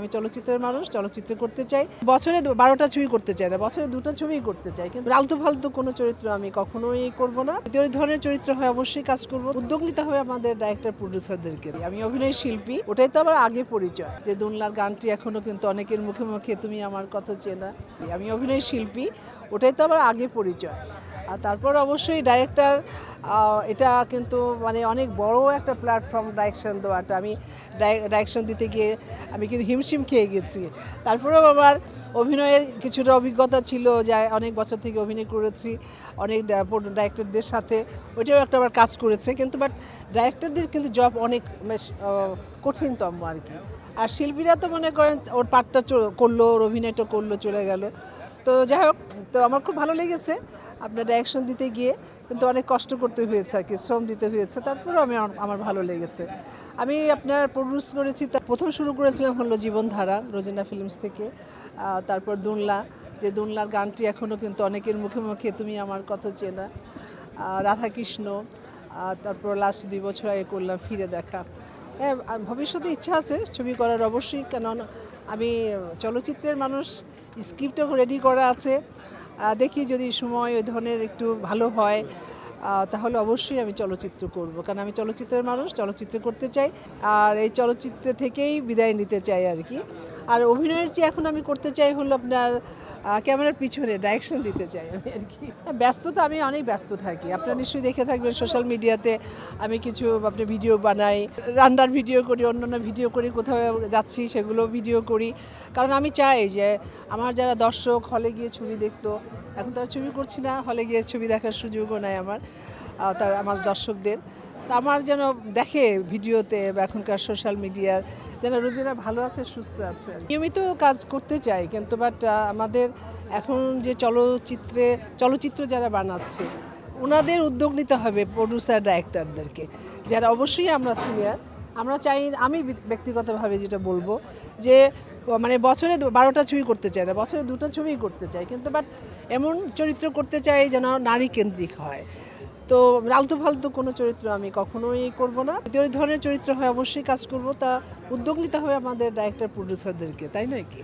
আমি চলচ্চিত্রের মানুষ, চলচ্চিত্র করতে চাই। বছরে 12টা ছবি করতে চাই না, বছরে 2টা ছবিই করতে চাই, কিন্তু আলতু ফালতু কোনো চরিত্র আমি কখনোই করব না। যদি ওই ধরনের চরিত্র হয় অবশ্যই কাজ করব। উদ্যোগ নিতে হবে আমাদের ডাইরেক্টর প্রডিউসারদেরকে। আমি অভিনয় শিল্পী, ওটাই তো আমার আগে পরিচয়। যে দুনলার গানটি এখনো কিন্তু অনেকের মুখে মুখে তুমি আমার কথা চেনা। আমি অভিনয় শিল্পী, ওটাই তো আমার আগে পরিচয়। আর তারপর অবশ্যই ডাইরেক্টর, এটা কিন্তু মানে অনেক বড় একটা প্ল্যাটফর্ম ডাইরেকশন দেওয়াটা। আমি ডাইরেকশন দিতে গিয়ে আমি কিন্তু হিমশিম খেয়ে গেছি। তারপরেও আমার অভিনয়ের কিছুটা অভিজ্ঞতা ছিল, যে অনেক বছর থেকে অভিনয় করেছি অনেক ডাইরেক্টরদের সাথে, ওইটাও একটা আবার কাজ করেছে। কিন্তু বাট ডাইরেক্টরদের কিন্তু জব অনেক বেশ কঠিনতম আর কি। আর শিল্পীরা তো মনে করেন ওর পার্টটা করলো, ওর অভিনয়টা করলো, চলে গেল। তো যাই হোক, তো আমার খুব ভালো লেগেছে আপনার ডাইরেকশন দিতে গিয়ে, কিন্তু অনেক কষ্ট করতে হয়েছে আর কি, শ্রম দিতে হয়েছে। তারপরেও আমার ভালো লেগেছে। আমি আপনার প্রডিউস করেছি, প্রথম শুরু করেছিলাম হলো জীবনধারা রোজিনা ফিল্মস থেকে। তারপর দুনলা, যে দুনলার গানটি এখনও কিন্তু অনেকের মুখে মুখে তুমি আমার কথা চেনা। রাধাকৃষ্ণ, তারপর লাস্ট 2 বছর আগে করলাম ফিরে দেখা। হ্যাঁ, ভবিষ্যতে ইচ্ছা আছে ছবি করার অবশ্যই, কারণ আমি চলচ্চিত্রের মানুষ, স্ক্রিপ্টও রেডি করা আছে। দেখি যদি সময় ওই ধরনের একটু ভালো হয়, তাহলে অবশ্যই আমি চলচ্চিত্র করব, কারণ আমি চলচ্চিত্রের মানুষ, চলচ্চিত্র করতে চাই। আর এই চলচ্চিত্র থেকেই বিদায় নিতে চাই আর কি। আর অভিনয়ের চেয়ে এখন আমি করতে চাই হলো আপনার ক্যামেরার পিছনে ডাইরেকশন দিতে চাই আমি আর কি। ব্যস্ততা, আমি অনেক ব্যস্ত থাকি, আপনারা নিশ্চয়ই দেখে থাকবেন সোশ্যাল মিডিয়াতে। আমি কিছু আপনি ভিডিও বানাই, রান্নার ভিডিও করি, অন্যান্য ভিডিও করি, কোথাও যাচ্ছি সেগুলো ভিডিও করি। কারণ আমি চাই যে আমার যারা দর্শক হলে গিয়ে ছবি দেখতো, এখন তো আর ছবি করছি না, হলে গিয়ে ছবি দেখার সুযোগও নাই আমার দর্শকদের। তা আমার যেন দেখে ভিডিওতে বা এখনকার সোশ্যাল মিডিয়ার, যেন রোজিনা ভালো আছে, সুস্থ আছে। নিয়মিত কাজ করতে চাই, কিন্তু বাট আমাদের এখন যে চলচ্চিত্র যারা বানাচ্ছে, ওনাদের উদ্যোগ নিতে হবে প্রডিউসার ডাইরেক্টরদেরকে, যারা অবশ্যই আমরা সিনিয়র। আমরা চাই, আমি ব্যক্তিগতভাবে যেটা বলবো, যে মানে বছরে 12টা ছবি করতে চাই না, বছরে 2টা ছবিই করতে চাই, কিন্তু বাট এমন চরিত্র করতে চাই যেন নারী কেন্দ্রিক হয়। তো আলতু ফালতু কোনো চরিত্র আমি কখনোই করব না। যদি ওই ধরনের চরিত্র হয় অবশ্যই কাজ করব। তা উদ্যোগ নিতে হবে আমাদের ডাইরেক্টর প্রডিউসারদেরকে, তাই নয় কি?